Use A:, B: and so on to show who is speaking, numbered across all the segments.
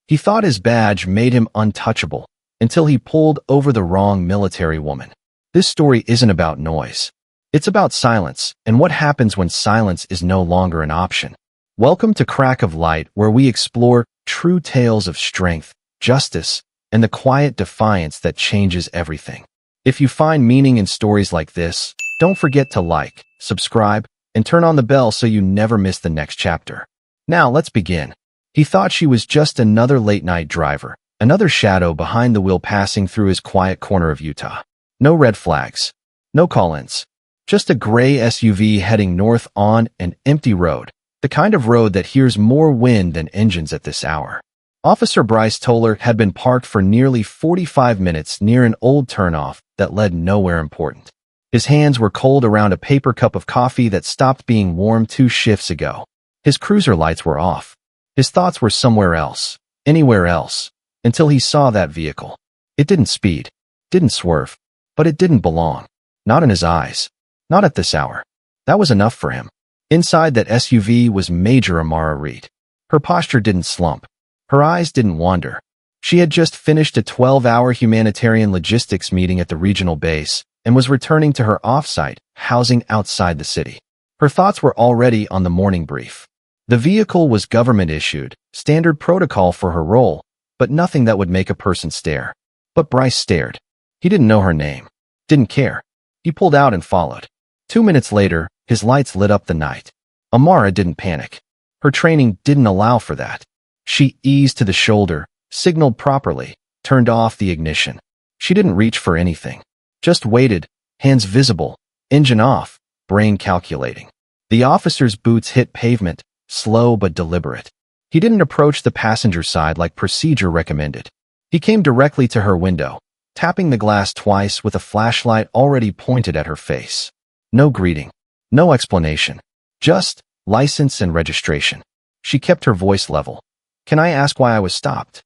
A: He thought his badge made him untouchable until he pulled over the wrong military woman. This story isn't about noise. It's about silence and what happens when silence is no longer an option. Welcome to Crack of Light, where we explore true tales of strength, justice, and the quiet defiance that changes everything. If you find meaning in stories like this, don't forget to like, subscribe, and turn on the bell so you never miss the next chapter. Now let's begin. He thought she was just another late-night driver, another shadow behind the wheel passing through his quiet corner of Utah. No red flags, no call-ins, just a gray SUV heading north on an empty road, the kind of road that hears more wind than engines at this hour. Officer Bryce Toller had been parked for nearly 45 minutes near an old turnoff that led nowhere important. His hands were cold around a paper cup of coffee that stopped being warm 2 shifts ago. His cruiser lights were off. His thoughts were somewhere else, anywhere else, until he saw that vehicle. It didn't speed, didn't swerve, but it didn't belong. Not in his eyes. Not at this hour. That was enough for him. Inside that SUV was Major Amara Reed. Her posture didn't slump. Her eyes didn't wander. She had just finished a 12-hour humanitarian logistics meeting at the regional base and was returning to her off-site housing outside the city. Her thoughts were already on the morning brief. The vehicle was government-issued, standard protocol for her role, but nothing that would make a person stare. But Bryce stared. He didn't know her name. Didn't care. He pulled out and followed. 2 minutes later, his lights lit up the night. Amara didn't panic. Her training didn't allow for that. She eased to the shoulder, signaled properly, turned off the ignition. She didn't reach for anything. Just waited, hands visible, engine off, brain calculating. The officer's boots hit pavement, slow but deliberate. He didn't approach the passenger side like procedure recommended. He came directly to her window, tapping the glass twice with a flashlight already pointed at her face. No greeting, no explanation, just license and registration. She kept her voice level. "Can I ask why I was stopped?"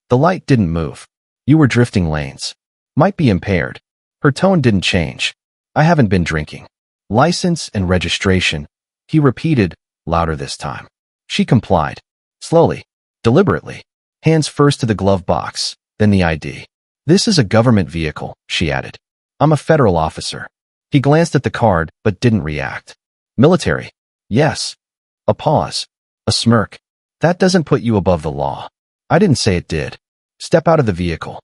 A: The light didn't move. "You were drifting lanes. Might be impaired." Her tone didn't change. "I haven't been drinking." "License and registration," he repeated, louder this time. She complied. Slowly, deliberately. Hands first to the glove box, then the ID. "This is a government vehicle," she added. "I'm a federal officer." He glanced at the card, but didn't react. "Military?" "Yes." A pause. A smirk. "That doesn't put you above the law." "I didn't say it did." "Step out of the vehicle."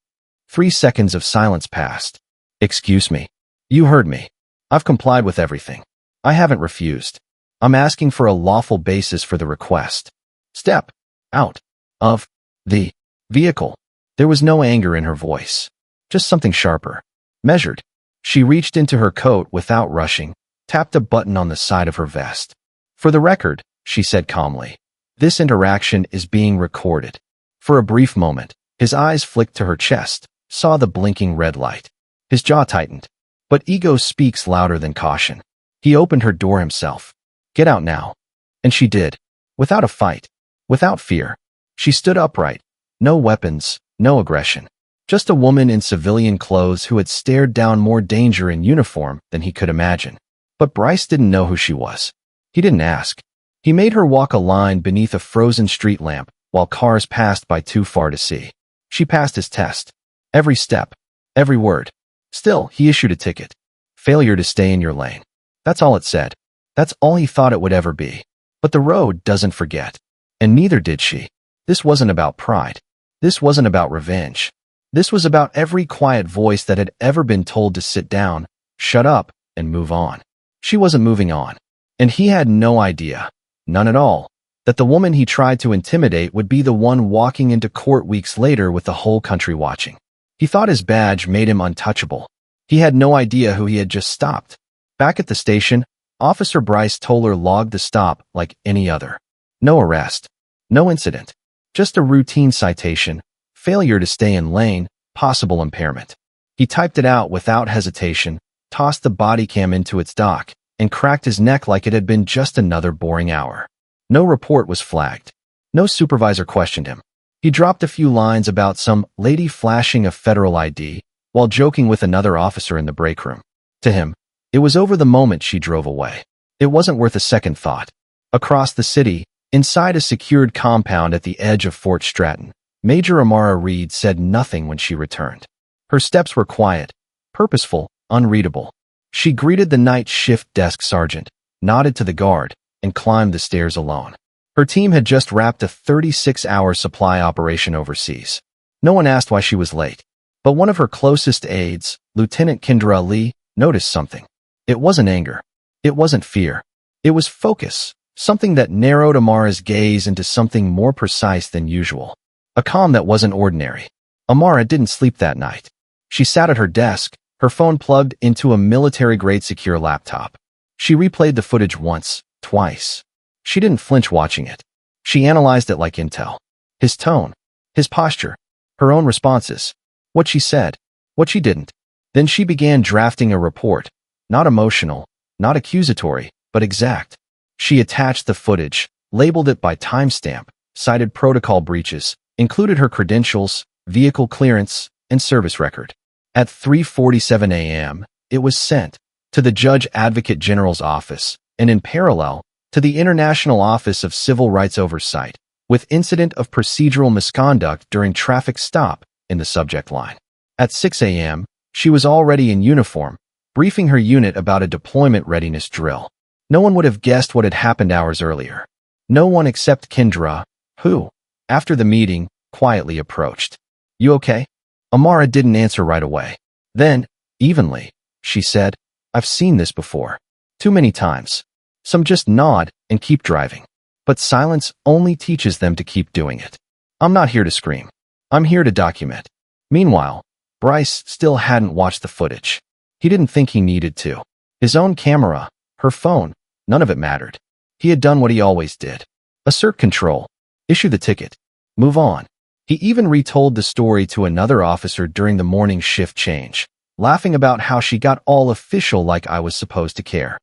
A: 3 seconds of silence passed. "Excuse me." "You heard me. I've complied with everything. I haven't refused. I'm asking for a lawful basis for the request." "Step out of the vehicle." There was no anger in her voice. Just something sharper. Measured. She reached into her coat without rushing, tapped a button on the side of her vest. "For the record," she said calmly, "this interaction is being recorded." For a brief moment, his eyes flicked to her chest, saw the blinking red light. His jaw tightened. But ego speaks louder than caution. He opened her door himself. "Get out now." And she did. Without a fight. Without fear. She stood upright. No weapons, no aggression. Just a woman in civilian clothes who had stared down more danger in uniform than he could imagine. But Bryce didn't know who she was. He didn't ask. He made her walk a line beneath a frozen street lamp while cars passed by too far to see. She passed his test. Every step. Every word. Still, he issued a ticket. Failure to stay in your lane. That's all it said. That's all he thought it would ever be. But the road doesn't forget. And neither did she. This wasn't about pride. This wasn't about revenge. This was about every quiet voice that had ever been told to sit down, shut up, and move on. She wasn't moving on. And he had no idea, none at all, that the woman he tried to intimidate would be the one walking into court weeks later with the whole country watching. He thought his badge made him untouchable. He had no idea who he had just stopped. Back at the station, Officer Bryce Toller logged the stop like any other. No arrest. No incident. Just a routine citation, failure to stay in lane, possible impairment. He typed it out without hesitation, tossed the body cam into its dock, and cracked his neck like it had been just another boring hour. No report was flagged. No supervisor questioned him. He dropped a few lines about some lady flashing a federal ID while joking with another officer in the break room. To him, it was over the moment she drove away. It wasn't worth a second thought. Across the city, inside a secured compound at the edge of Fort Stratton, Major Amara Reed said nothing when she returned. Her steps were quiet, purposeful, unreadable. She greeted the night shift desk sergeant, nodded to the guard, and climbed the stairs alone. Her team had just wrapped a 36-hour supply operation overseas. No one asked why she was late. But one of her closest aides, Lieutenant Kendra Lee, noticed something. It wasn't anger. It wasn't fear. It was focus, something that narrowed Amara's gaze into something more precise than usual. A calm that wasn't ordinary. Amara didn't sleep that night. She sat at her desk, her phone plugged into a military-grade secure laptop. She replayed the footage once, twice. She didn't flinch watching it. She analyzed it like intel. His tone, his posture, her own responses, what she said, what she didn't. Then she began drafting a report, not emotional, not accusatory, but exact. She attached the footage, labeled it by timestamp, cited protocol breaches, included her credentials, vehicle clearance, and service record. At 3:47 a.m., it was sent to the Judge Advocate General's office, and in parallel, to the International Office of Civil Rights Oversight, with incident of procedural misconduct during traffic stop in the subject line. At 6 a.m., she was already in uniform, briefing her unit about a deployment readiness drill. No one would have guessed what had happened hours earlier. No one except Kendra, who, after the meeting, quietly approached. "You okay?" Amara didn't answer right away. Then, evenly, she said, "I've seen this before. Too many times." Some just nod and keep driving. But silence only teaches them to keep doing it. "I'm not here to scream. I'm here to document." Meanwhile, Bryce still hadn't watched the footage. He didn't think he needed to. His own camera, her phone, none of it mattered. He had done what he always did. Assert control. Issue the ticket. Move on. He even retold the story to another officer during the morning shift change, laughing about how she got all official like I was supposed to care.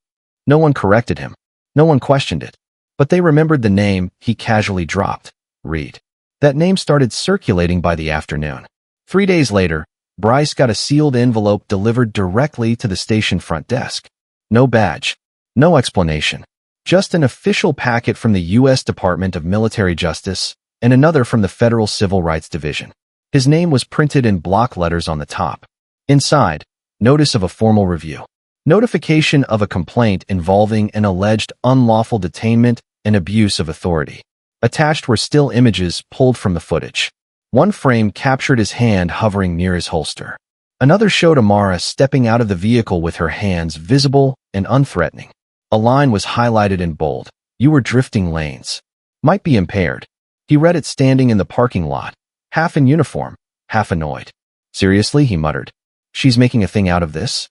A: No one corrected him. No one questioned it. But they remembered the name he casually dropped, Reed. That name started circulating by the afternoon. 3 days later, Bryce got a sealed envelope delivered directly to the station front desk. No badge. No explanation. Just an official packet from the U.S. Department of Military Justice and another from the Federal Civil Rights Division. His name was printed in block letters on the top. Inside, notice of a formal review. Notification of a complaint involving an alleged unlawful detainment and abuse of authority. Attached were still images pulled from the footage. One frame captured his hand hovering near his holster. Another showed Amara stepping out of the vehicle with her hands visible and unthreatening. A line was highlighted in bold. "You were drifting lanes. Might be impaired." He read it standing in the parking lot, half in uniform, half annoyed. "Seriously?" he muttered. "She's making a thing out of this?"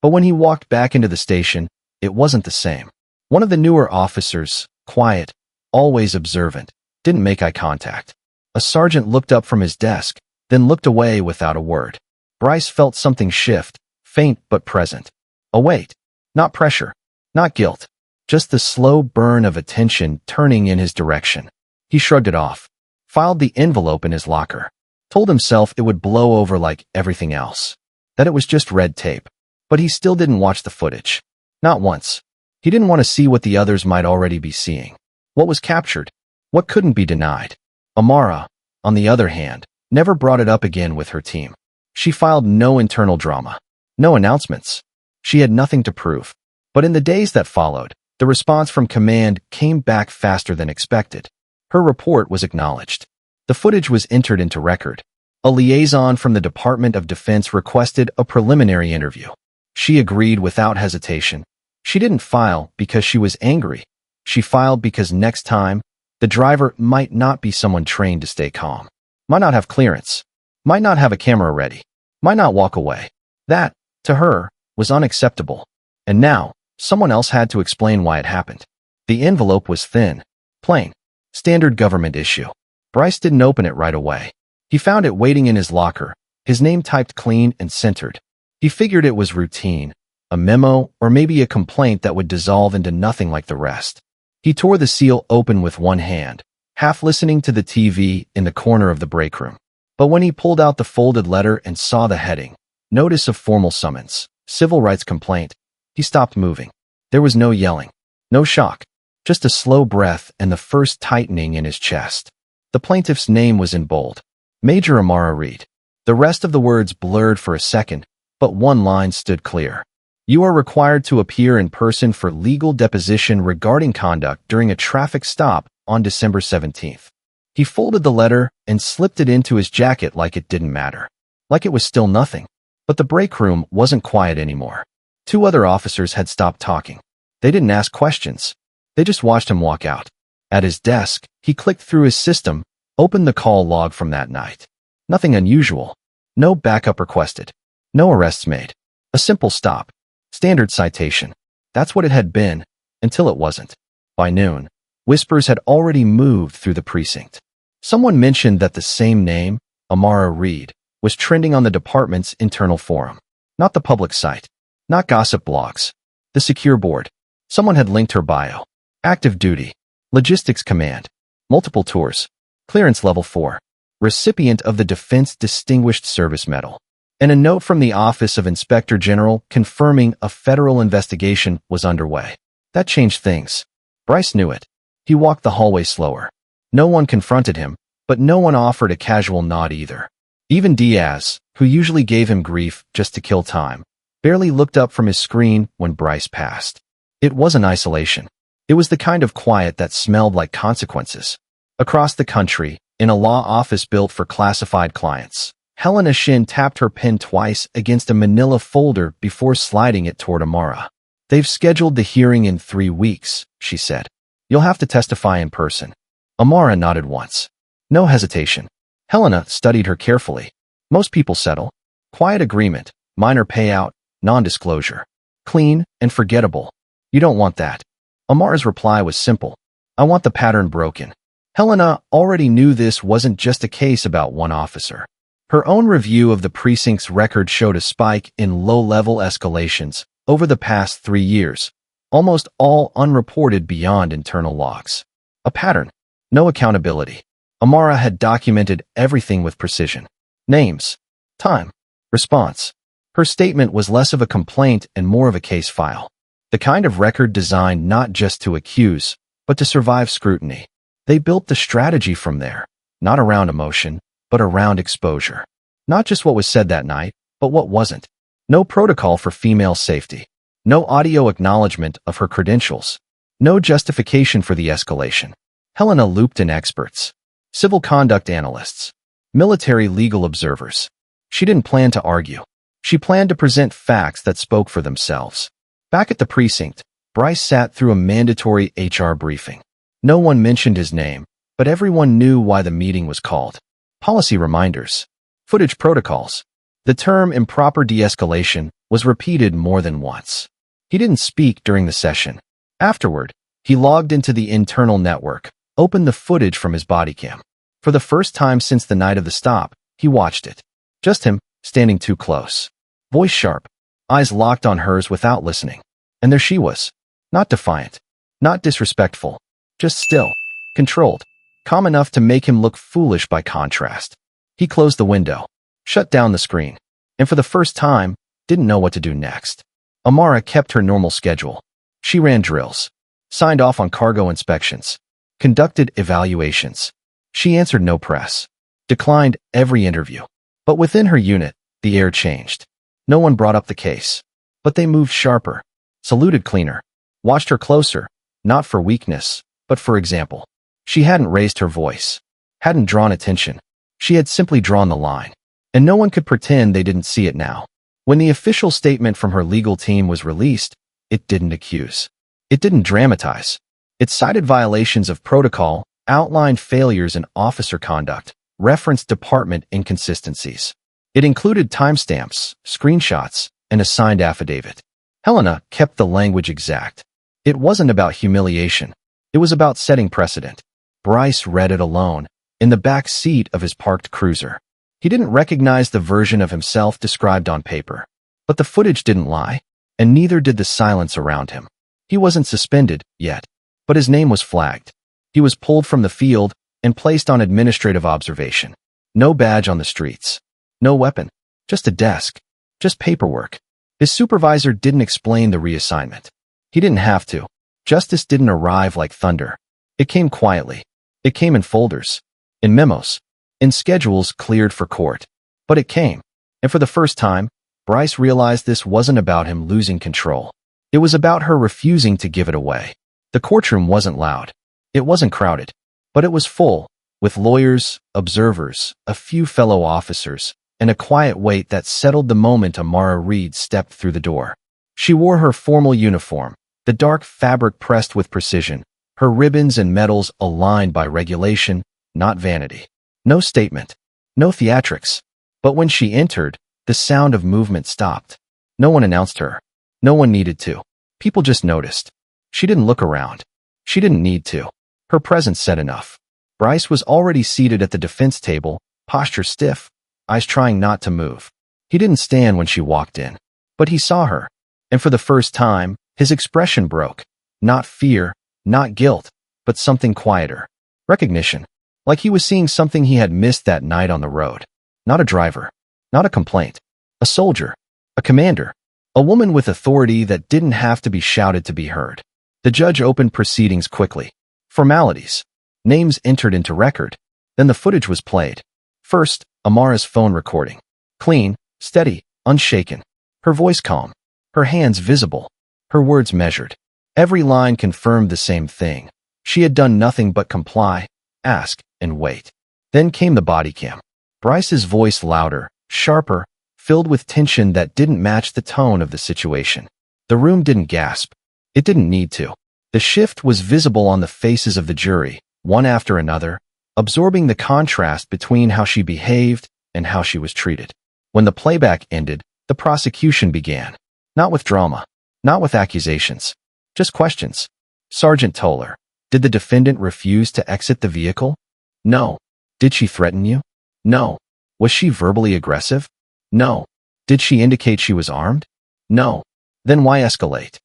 A: But when he walked back into the station, it wasn't the same. One of the newer officers, quiet, always observant, didn't make eye contact. A sergeant looked up from his desk, then looked away without a word. Bryce felt something shift, faint but present. A weight. Not pressure. Not guilt. Just the slow burn of attention turning in his direction. He shrugged it off. Filed the envelope in his locker. Told himself it would blow over like everything else. That it was just red tape. But he still didn't watch the footage. Not once. He didn't want to see what the others might already be seeing. What was captured? What couldn't be denied? Amara, on the other hand, never brought it up again with her team. She filed no internal drama. No announcements. She had nothing to prove. But in the days that followed, the response from command came back faster than expected. Her report was acknowledged. The footage was entered into record. A liaison from the Department of Defense requested a preliminary interview. She agreed without hesitation. She didn't file because she was angry. She filed because next time, the driver might not be someone trained to stay calm. Might not have clearance. Might not have a camera ready. Might not walk away. That, to her, was unacceptable. And now, someone else had to explain why it happened. The envelope was thin, plain, standard government issue. Bryce didn't open it right away. He found it waiting in his locker, his name typed clean and centered. He figured it was routine, a memo, or maybe a complaint that would dissolve into nothing like the rest. He tore the seal open with one hand, half listening to the TV in the corner of the break room. But when he pulled out the folded letter and saw the heading, Notice of Formal Summons, Civil Rights Complaint, he stopped moving. There was no yelling, no shock, just a slow breath and the first tightening in his chest. The plaintiff's name was in bold. Major Amara Reed. The rest of the words blurred for a second, but one line stood clear. You are required to appear in person for legal deposition regarding conduct during a traffic stop on December 17th. He folded the letter and slipped it into his jacket like it didn't matter. Like it was still nothing. But the break room wasn't quiet anymore. Two other officers had stopped talking. They didn't ask questions. They just watched him walk out. At his desk, he clicked through his system, opened the call log from that night. Nothing unusual. No backup requested. No arrests made. A simple stop. Standard citation. That's what it had been, until it wasn't. By noon, whispers had already moved through the precinct. Someone mentioned that the same name, Amara Reed, was trending on the department's internal forum. Not the public site. Not gossip blogs. The secure board. Someone had linked her bio. Active duty. Logistics command. Multiple tours. Clearance level 4. Recipient of the Defense Distinguished Service Medal. And a note from the Office of Inspector General confirming a federal investigation was underway. That changed things. Bryce knew it. He walked the hallway slower. No one confronted him, but no one offered a casual nod either. Even Diaz, who usually gave him grief just to kill time, barely looked up from his screen when Bryce passed. It wasn't isolation. It was the kind of quiet that smelled like consequences. Across the country, in a law office built for classified clients, Helena Shin tapped her pen twice against a manila folder before sliding it toward Amara. They've scheduled the hearing in 3 weeks, she said. You'll have to testify in person. Amara nodded once. No hesitation. Helena studied her carefully. Most people settle. Quiet agreement, minor payout, non-disclosure. Clean and forgettable. You don't want that. Amara's reply was simple. I want the pattern broken. Helena already knew this wasn't just a case about one officer. Her own review of the precinct's record showed a spike in low-level escalations over the past 3 years, almost all unreported beyond internal logs. A pattern. No accountability. Amara had documented everything with precision. Names. Time. Response. Her statement was less of a complaint and more of a case file. The kind of record designed not just to accuse, but to survive scrutiny. They built the strategy from there, not around emotion, but around exposure. Not just what was said that night, but what wasn't. No protocol for female safety. No audio acknowledgement of her credentials. No justification for the escalation. Helena looped in experts. Civil conduct analysts. Military legal observers. She didn't plan to argue. She planned to present facts that spoke for themselves. Back at the precinct, Bryce sat through a mandatory HR briefing. No one mentioned his name, but everyone knew why the meeting was called. Policy reminders. Footage protocols. The term improper de-escalation was repeated more than once. He didn't speak during the session. Afterward, he logged into the internal network, opened the footage from his body cam. For the first time since the night of the stop, he watched it. Just him, standing too close. Voice sharp. Eyes locked on hers without listening. And there she was. Not defiant. Not disrespectful. Just still. Controlled. Calm enough to make him look foolish by contrast. He closed the window. Shut down the screen. And for the first time, didn't know what to do next. Amara kept her normal schedule. She ran drills. Signed off on cargo inspections. Conducted evaluations. She answered no press. Declined every interview. But within her unit, the air changed. No one brought up the case. But they moved sharper. Saluted cleaner. Watched her closer. Not for weakness, but for example. She hadn't raised her voice. Hadn't drawn attention. She had simply drawn the line. And no one could pretend they didn't see it now. When the official statement from her legal team was released, it didn't accuse. It didn't dramatize. It cited violations of protocol, outlined failures in officer conduct, referenced department inconsistencies. It included timestamps, screenshots, and a signed affidavit. Helena kept the language exact. It wasn't about humiliation. It was about setting precedent. Bryce read it alone, in the back seat of his parked cruiser. He didn't recognize the version of himself described on paper. But the footage didn't lie, and neither did the silence around him. He wasn't suspended, yet. But his name was flagged. He was pulled from the field and placed on administrative observation. No badge on the streets. No weapon. Just a desk. Just paperwork. His supervisor didn't explain the reassignment. He didn't have to. Justice didn't arrive like thunder. It came quietly. It came in folders. In memos. in schedules cleared for court. But it came, and for the first time, Bryce realized this wasn't about him losing control. It was about her refusing to give it away. The courtroom wasn't loud. It wasn't crowded, but it was full, with lawyers, observers, a few fellow officers, and a quiet wait that settled the moment Amara Reed stepped through the door. She wore her formal uniform, the dark fabric pressed with precision, her ribbons and medals aligned by regulation, not vanity. No statement, no theatrics. But when she entered, the sound of movement stopped. No one announced her. No one needed to. People just noticed. She didn't look around. She didn't need to. Her presence said enough. Bryce was already seated at the defense table, posture stiff, eyes trying not to move. He didn't stand when she walked in, but he saw her. And for the first time, his expression broke. Not fear, not guilt, but something quieter. Recognition. Like he was seeing something he had missed that night on the road. Not a driver. Not a complaint. A soldier. A commander. A woman with authority that didn't have to be shouted to be heard. The judge opened proceedings quickly. Formalities. Names entered into record. Then the footage was played. First, Amara's phone recording. Clean, steady, unshaken. Her voice calm. Her hands visible. Her words measured. Every line confirmed the same thing. She had done nothing but comply, ask, and wait. Then came the body cam. Bryce's voice louder, sharper, filled with tension that didn't match the tone of the situation. The room didn't gasp. It didn't need to. The shift was visible on the faces of the jury, one after another, absorbing the contrast between how she behaved and how she was treated. When the playback ended, the prosecution began. Not with drama, not with accusations, just questions. Sergeant Toller, did the defendant refuse to exit the vehicle? No. Did she threaten you? No. Was she verbally aggressive? No. Did she indicate she was armed? No. Then why escalate?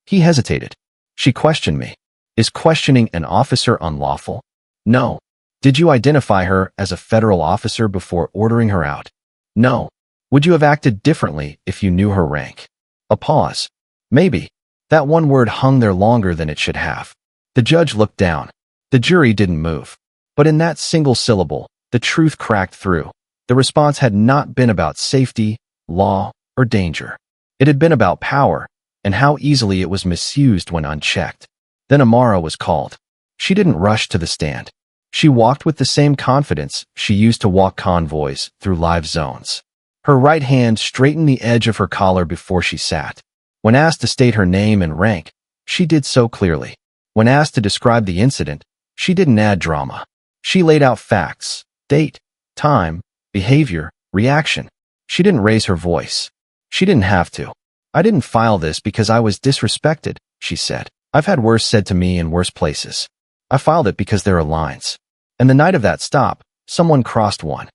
A: He hesitated. She questioned me. Is questioning an officer unlawful? No. Did you identify her as a federal officer before ordering her out? No. Would you have acted differently if you knew her rank? A pause. Maybe. That one word hung there longer than it should have. The judge looked down. The jury didn't move. But in that single syllable, the truth cracked through. The response had not been about safety, law, or danger. It had been about power, and how easily it was misused when unchecked. Then Amara was called. She didn't rush to the stand. She walked with the same confidence she used to walk convoys through live zones. Her right hand straightened the edge of her collar before she sat. When asked to state her name and rank, she did so clearly. When asked to describe the incident, she didn't add drama. She laid out facts, date, time, behavior, reaction. She didn't raise her voice. She didn't have to. I didn't file this because I was disrespected, she said. I've had worse said to me in worse places. I filed it because there are lines. And the night of that stop, someone crossed one.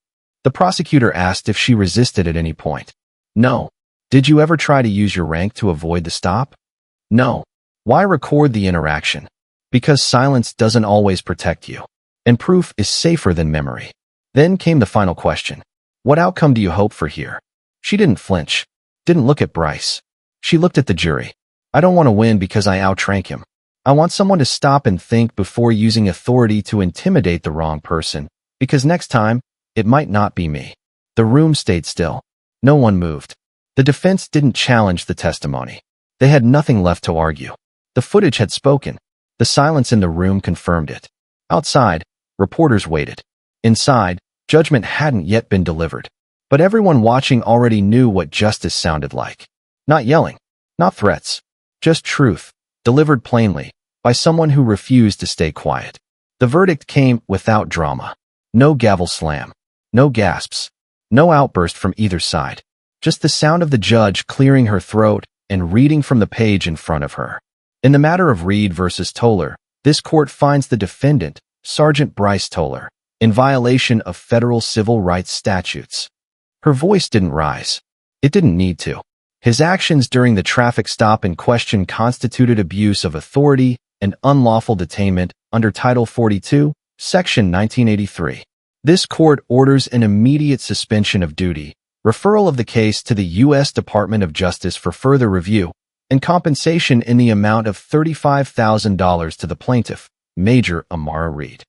A: The prosecutor asked if she resisted at any point. No. Did you ever try to use your rank to avoid the stop? No. Why record the interaction? Because silence doesn't always protect you. And proof is safer than memory. Then came the final question. What outcome do you hope for here? She didn't flinch. Didn't look at Bryce. She looked at the jury. I don't want to win because I outrank him. I want someone to stop and think before using authority to intimidate the wrong person, because next time, it might not be me. The room stayed still. No one moved. The defense didn't challenge the testimony. They had nothing left to argue. The footage had spoken. The silence in the room confirmed it. Outside, reporters waited. Inside, judgment hadn't yet been delivered. But everyone watching already knew what justice sounded like. Not yelling. Not threats. Just truth, delivered plainly, by someone who refused to stay quiet. The verdict came without drama. No gavel slam. No gasps. No outburst from either side. Just the sound of the judge clearing her throat and reading from the page in front of her. In the matter of Reed versus Toller, this court finds the defendant, Sergeant Bryce Toller, in violation of federal civil rights statutes. Her voice didn't rise. It didn't need to. His actions during the traffic stop in question constituted abuse of authority and unlawful detainment under Title 42, Section 1983. This court orders an immediate suspension of duty, referral of the case to the U.S. Department of Justice for further review, and compensation in the amount of $35,000 to the plaintiff, Major Amara Reed.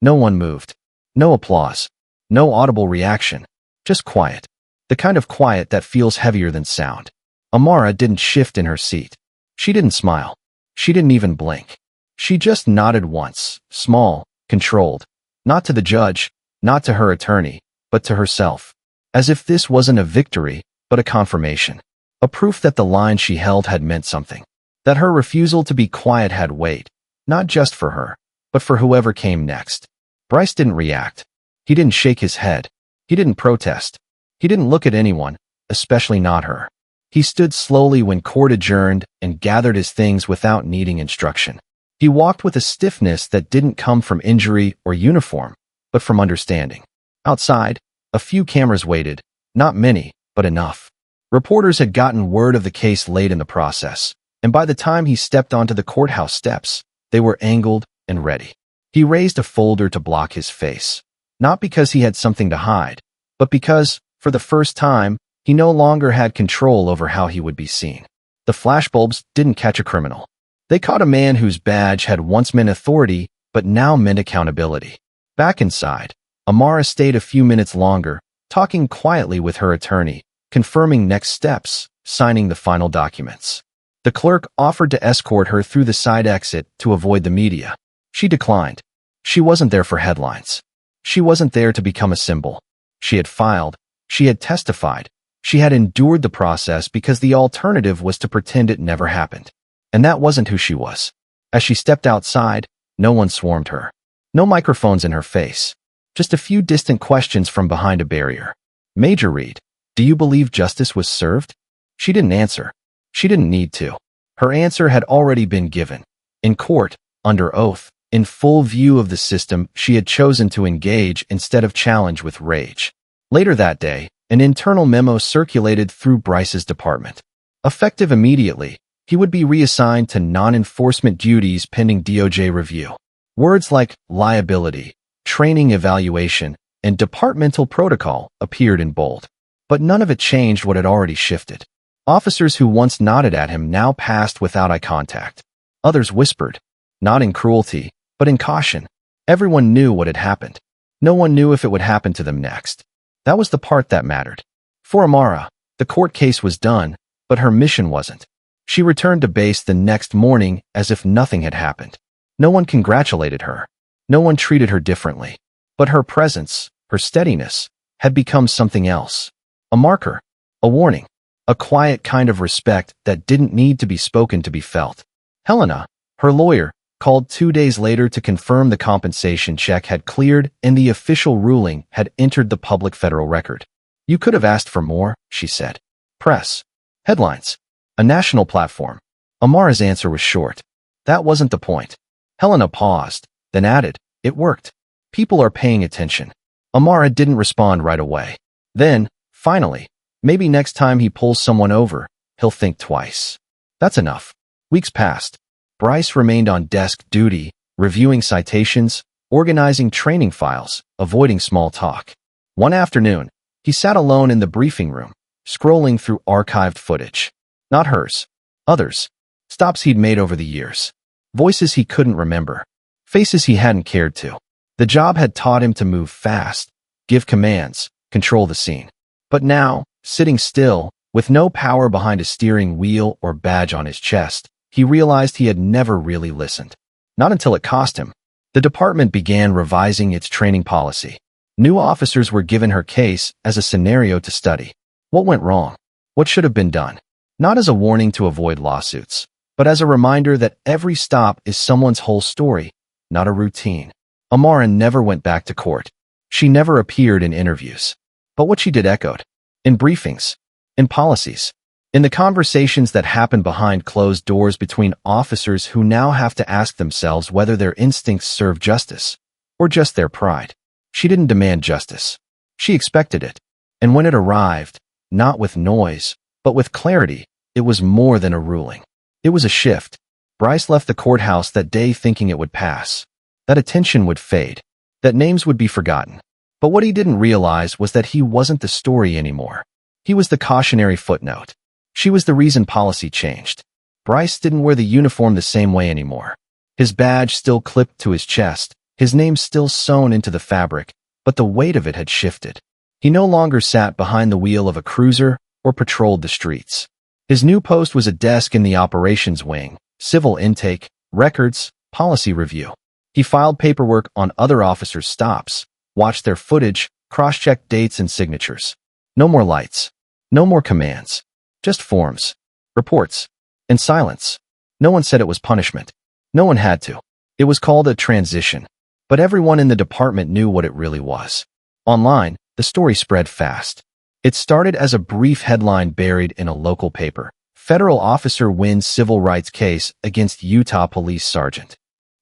A: No one moved. No applause. No audible reaction. Just quiet. The kind of quiet that feels heavier than sound. Amara didn't shift in her seat. She didn't smile. She didn't even blink. She just nodded once, small, controlled. Not to the judge, not to her attorney, but to herself. As if this wasn't a victory, but a confirmation. A proof that the line she held had meant something. That her refusal to be quiet had weight. Not just for her, but for whoever came next. Bryce didn't react. He didn't shake his head. He didn't protest. He didn't look at anyone, especially not her. He stood slowly when court adjourned and gathered his things without needing instruction. He walked with a stiffness that didn't come from injury or uniform, but from understanding. Outside, a few cameras waited, not many, but enough. Reporters had gotten word of the case late in the process, and by the time he stepped onto the courthouse steps, they were angled and ready. He raised a folder to block his face, not because he had something to hide, but because, for the first time, he no longer had control over how he would be seen. The flashbulbs didn't catch a criminal. They caught a man whose badge had once meant authority, but now meant accountability. Back inside, Amara stayed a few minutes longer, talking quietly with her attorney, confirming next steps, signing the final documents. The clerk offered to escort her through the side exit to avoid the media. She declined. She wasn't there for headlines. She wasn't there to become a symbol. She had filed. She had testified. She had endured the process because the alternative was to pretend it never happened. And that wasn't who she was. As she stepped outside, no one swarmed her. No microphones in her face. Just a few distant questions from behind a barrier. Major Reed, do you believe justice was served? She didn't answer. She didn't need to. Her answer had already been given. In court, under oath, in full view of the system she had chosen to engage instead of challenge with rage. Later that day, an internal memo circulated through Bryce's department. Effective immediately, he would be reassigned to non-enforcement duties pending DOJ review. Words like liability, training evaluation, and departmental protocol appeared in bold. But none of it changed what had already shifted. Officers who once nodded at him now passed without eye contact. Others whispered, not in cruelty, but in caution. Everyone knew what had happened. No one knew if it would happen to them next. That was the part that mattered. For Amara, the court case was done, but her mission wasn't. She returned to base the next morning as if nothing had happened. No one congratulated her. No one treated her differently. But her presence, her steadiness, had become something else. A marker. A warning. A quiet kind of respect that didn't need to be spoken to be felt. Helena, her lawyer, called 2 days later to confirm the compensation check had cleared and the official ruling had entered the public federal record. You could have asked for more, she said. Press. Headlines. A national platform. Amara's answer was short. That wasn't the point. Helena paused, then added, it worked. People are paying attention. Amara didn't respond right away. Then, finally, maybe next time he pulls someone over, he'll think twice. That's enough. Weeks passed. Bryce remained on desk duty, reviewing citations, organizing training files, avoiding small talk. One afternoon, he sat alone in the briefing room, scrolling through archived footage. Not hers. Others. Stops he'd made over the years. Voices he couldn't remember. Faces he hadn't cared to. The job had taught him to move fast, give commands, control the scene. But now, sitting still, with no power behind a steering wheel or badge on his chest, he realized he had never really listened. Not until it cost him. The department began revising its training policy. New officers were given her case as a scenario to study. What went wrong? What should have been done? Not as a warning to avoid lawsuits, but as a reminder that every stop is someone's whole story, not a routine. Amara never went back to court. She never appeared in interviews. But what she did echoed. In briefings. In policies. In the conversations that happened behind closed doors between officers who now have to ask themselves whether their instincts serve justice, or just their pride. She didn't demand justice. She expected it. And when it arrived, not with noise, but with clarity, it was more than a ruling. It was a shift. Bryce left the courthouse that day thinking it would pass. That attention would fade. That names would be forgotten. But what he didn't realize was that he wasn't the story anymore. He was the cautionary footnote. She was the reason policy changed. Bryce didn't wear the uniform the same way anymore. His badge still clipped to his chest, his name still sewn into the fabric, but the weight of it had shifted. He no longer sat behind the wheel of a cruiser or patrolled the streets. His new post was a desk in the operations wing, civil intake, records, policy review. He filed paperwork on other officers' stops, watched their footage, cross-checked dates and signatures. No more lights. No more commands. Just forms, reports, and silence. No one said it was punishment. No one had to. It was called a transition. But everyone in the department knew what it really was. Online, the story spread fast. It started as a brief headline buried in a local paper. Federal officer wins civil rights case against Utah police sergeant.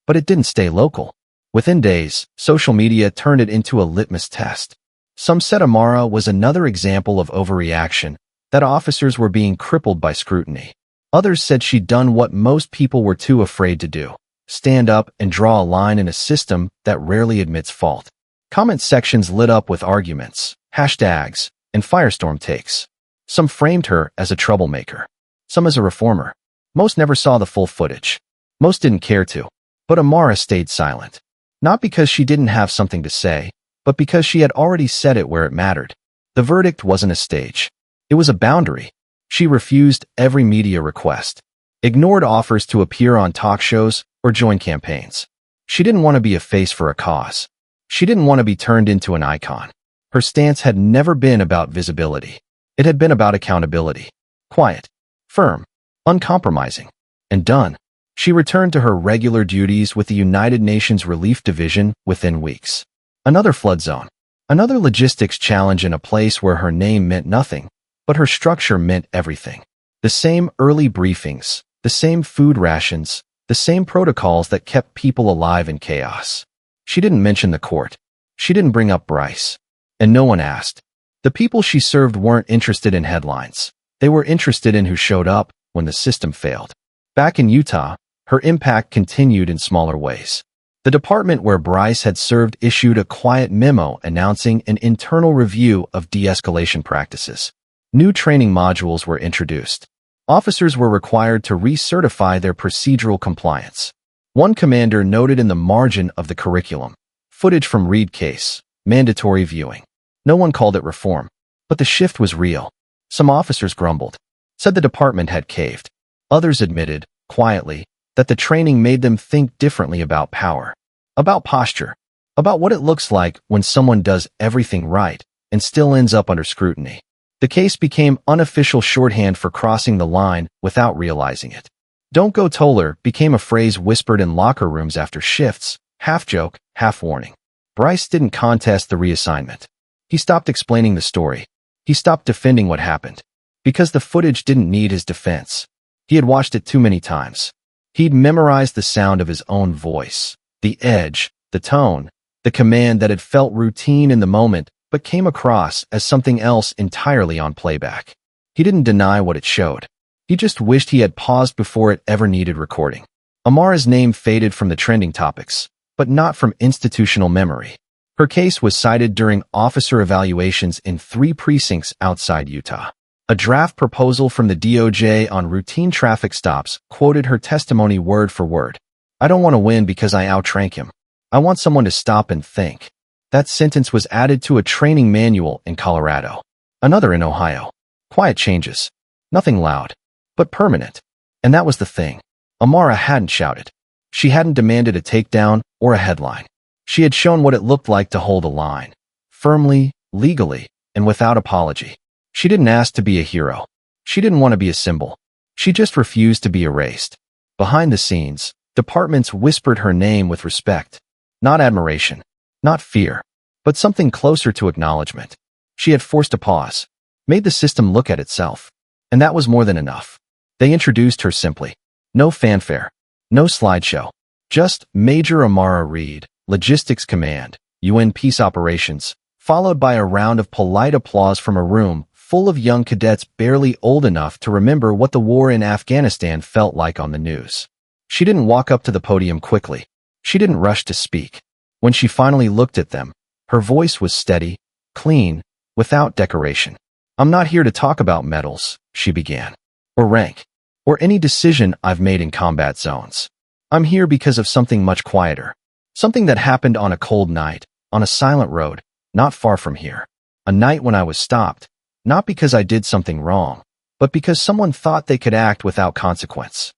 A: But it didn't stay local. Within days, social media turned it into a litmus test. Some said Amara was another example of overreaction, that officers were being crippled by scrutiny. Others said she'd done what most people were too afraid to do: stand up and draw a line in a system that rarely admits fault. Comment sections lit up with arguments, hashtags, and firestorm takes. Some framed her as a troublemaker. Some as a reformer. Most never saw the full footage. Most didn't care to. But Amara stayed silent. Not because she didn't have something to say, but because she had already said it where it mattered. The verdict wasn't a stage. It was a boundary. She refused every media request, ignored offers to appear on talk shows or join campaigns. She didn't want to be a face for a cause. She didn't want to be turned into an icon. Her stance had never been about visibility. It had been about accountability. Quiet, firm, uncompromising, and done. She returned to her regular duties with the United Nations Relief Division within weeks. Another flood zone. Another logistics challenge in a place where her name meant nothing, but her structure meant everything. The same early briefings, the same food rations, the same protocols that kept people alive in chaos. She didn't mention the court. She didn't bring up Bryce. And no one asked. The people she served weren't interested in headlines. They were interested in who showed up when the system failed. Back in Utah, her impact continued in smaller ways. The department where Bryce had served issued a quiet memo announcing an internal review of de-escalation practices. New training modules were introduced. Officers were required to recertify their procedural compliance. One commander noted in the margin of the curriculum, footage from Reed case, mandatory viewing. No one called it reform, but the shift was real. Some officers grumbled, said the department had caved. Others admitted, quietly, that the training made them think differently about power, about posture, about what it looks like when someone does everything right and still ends up under scrutiny. The case became unofficial shorthand for crossing the line without realizing it. "Don't go Toller" became a phrase whispered in locker rooms after shifts, half joke, half warning. Bryce didn't contest the reassignment. He stopped explaining the story. He stopped defending what happened. Because the footage didn't need his defense. He had watched it too many times. He'd memorized the sound of his own voice, the edge, the tone, the command that had felt routine in the moment but came across as something else entirely on playback. He didn't deny what it showed. He just wished he had paused before it ever needed recording. Amara's name faded from the trending topics, but not from institutional memory. Her case was cited during officer evaluations in 3 precincts outside Utah. A draft proposal from the DOJ on routine traffic stops quoted her testimony word for word. "I don't want to win because I outrank him. I want someone to stop and think." That sentence was added to a training manual in Colorado. Another in Ohio. Quiet changes. Nothing loud, but permanent. And that was the thing. Amara hadn't shouted. She hadn't demanded a takedown or a headline. She had shown what it looked like to hold a line. Firmly, legally, and without apology. She didn't ask to be a hero. She didn't want to be a symbol. She just refused to be erased. Behind the scenes, departments whispered her name with respect. Not admiration. Not fear. But something closer to acknowledgement. She had forced a pause. Made the system look at itself. And that was more than enough. They introduced her simply. No fanfare. No slideshow. Just Major Amara Reed, Logistics Command, UN Peace Operations, followed by a round of polite applause from a room full of young cadets barely old enough to remember what the war in Afghanistan felt like on the news. She didn't walk up to the podium quickly. She didn't rush to speak. When she finally looked at them, her voice was steady, clean, without decoration. "I'm not here to talk about medals," she began, "or rank, or any decision I've made in combat zones. I'm here because of something much quieter. Something that happened on a cold night, on a silent road, not far from here. A night when I was stopped, not because I did something wrong, but because someone thought they could act without consequence.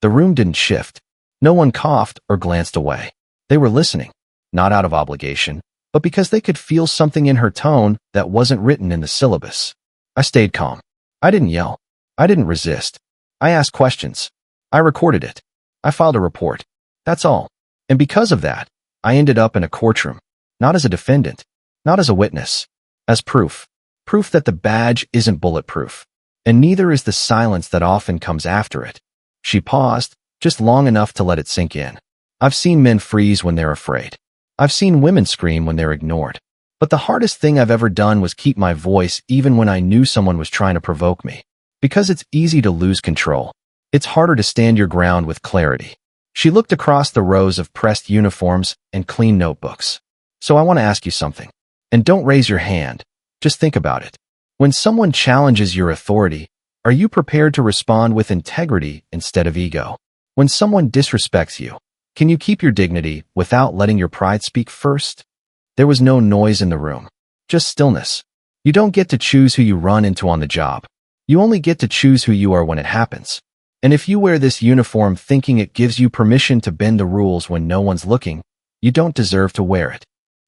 A: The room didn't shift. No one coughed or glanced away. They were listening, not out of obligation, but because they could feel something in her tone that wasn't written in the syllabus. I stayed calm. I didn't yell. I didn't resist. I asked questions. I recorded it. I filed a report. That's all. And because of that, I ended up in a courtroom, not as a defendant, not as a witness, as proof. Proof that the badge isn't bulletproof. And neither is the silence that often comes after it. She paused, just long enough to let it sink in. I've seen men freeze when they're afraid. I've seen women scream when they're ignored. But the hardest thing I've ever done was keep my voice even when I knew someone was trying to provoke me. Because it's easy to lose control. It's harder to stand your ground with clarity. She looked across the rows of pressed uniforms and clean notebooks. So I want to ask you something. And don't raise your hand. Just think about it. When someone challenges your authority, are you prepared to respond with integrity instead of ego? When someone disrespects you, can you keep your dignity without letting your pride speak first? There was no noise in the room, just stillness. You don't get to choose who you run into on the job. You only get to choose who you are when it happens. And if you wear this uniform thinking it gives you permission to bend the rules when no one's looking, you don't deserve to wear it.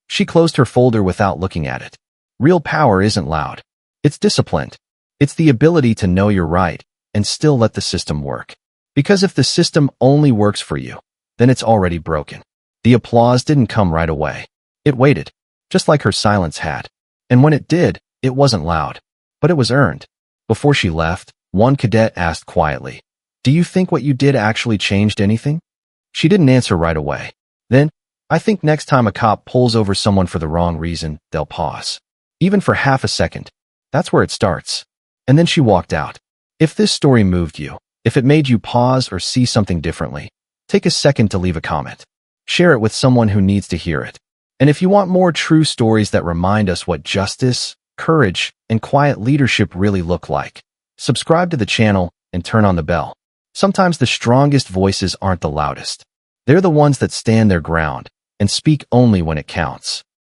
A: She closed her folder without looking at it. Real power isn't loud. It's disciplined. It's the ability to know you're right and still let the system work. Because if the system only works for you, then it's already broken. The applause didn't come right away. It waited, just like her silence had. And when it did, it wasn't loud, but it was earned. Before she left, one cadet asked quietly, "Do you think what you did actually changed anything?" She didn't answer right away. Then, "I think next time a cop pulls over someone for the wrong reason, they'll pause. Even for half a second. That's where it starts." And then she walked out. If this story moved you, if it made you pause or see something differently, take a second to leave a comment. Share it with someone who needs to hear it. And if you want more true stories that remind us what justice, courage, and quiet leadership really look like, subscribe to the channel and turn on the bell. Sometimes the strongest voices aren't the loudest. They're the ones that stand their ground and speak only when it counts.